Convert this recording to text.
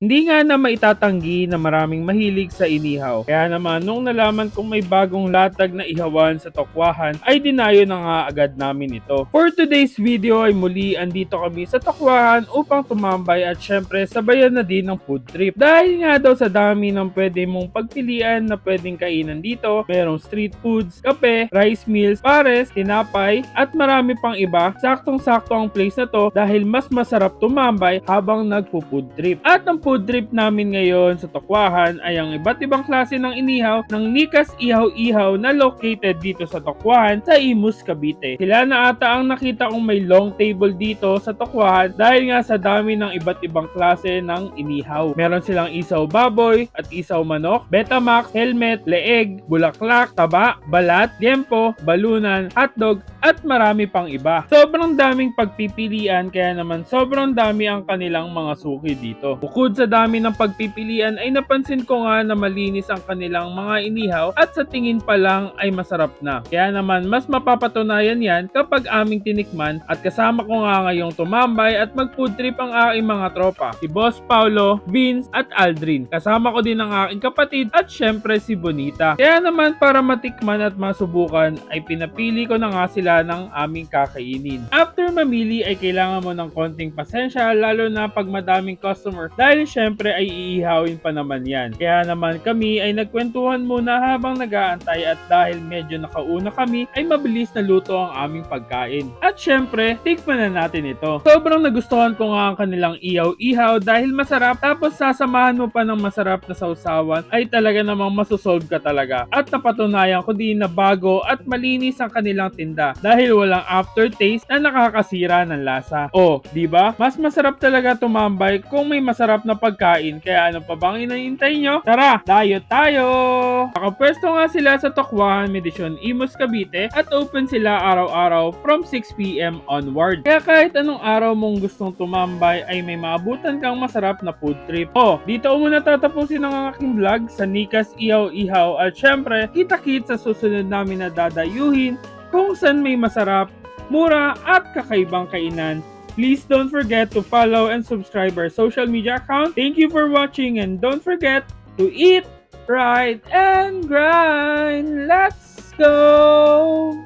Hindi nga na maitatanggi na maraming mahilig sa inihaw. Kaya naman nung nalaman kong may bagong latag na ihawan sa Tokwahan ay dinayo na nga agad namin ito. For today's video ay muli andito kami sa Tokwahan upang tumambay at syempre sabayan na din ng food trip. Dahil nga daw sa dami ng pwede mong pagpilian na pwedeng kainan dito, merong street foods, kape, rice meals, pares, tinapay at marami pang iba. Saktong-sakto ang place na to dahil mas masarap tumambay habang nagpo-food trip. At ang food trip namin ngayon sa Tokwahan ay ang iba't ibang klase ng inihaw ng Nikas Ihaw-Ihaw na located dito sa Tokwahan sa Imus, Cavite. Sila na ata ang nakita kong may long table dito sa Tokwahan dahil nga sa dami ng iba't ibang klase ng inihaw. Meron silang isaw baboy at isaw manok, Betamax, helmet, leeg, bulaklak, taba, balat, liempo, balunan, hotdog at marami pang iba. Sobrang daming pagpipilian kaya naman sobrang dami ang kanilang mga suki dito. Bukod sa dami ng pagpipilian ay napansin ko nga na malinis ang kanilang mga inihaw at sa tingin pa lang ay masarap na. Kaya naman mas mapapatunayan yan kapag aming tinikman at kasama ko nga ngayong tumambay at mag-food trip ang aking mga tropa, si Boss Paulo, Vince at Aldrin. Kasama ko din ang aking kapatid at syempre si Bonita. Kaya naman para matikman at masubukan ay pinapili ko na nga sila ng aming kakainin. After mamili ay kailangan mo ng konting pasensya lalo na pag madaming customer dahil syempre ay iihawin pa naman yan. Kaya naman kami ay nagkwentuhan muna habang nag-aantay at dahil medyo nakauna kami ay mabilis na luto ang aming pagkain. At syempre, tikman na natin ito. Sobrang nagustuhan ko nga ang kanilang ihaw-ihaw dahil masarap tapos sasamahan mo pa ng masarap na sausawan ay talaga namang masusolve ka talaga. At napatunayan ko din na bago at malinis ang kanilang tinda dahil walang aftertaste na nakakasira ng lasa. O, di ba? Mas masarap talaga tumambay kung may masarap na pagkain kaya ano pa bang inaantay nyo? Tara, dayo tayo! Nakapwesto nga sila sa Tokwahan, Medisyon, Imus, Cavite at open sila araw-araw from 6 PM onward. Kaya kahit anong araw mong gustong tumambay ay may maabutan kang masarap na food trip. O, dito muna tatapusin ang aking vlog sa Nikas Ihaw-Ihaw at syempre, kita-kit sa susunod namin na dadayuhin kung saan may masarap, mura at kakaibang kainan. Please don't forget to follow and subscribe our social media account. Thank you for watching and don't forget to eat, ride, and grind. Let's go!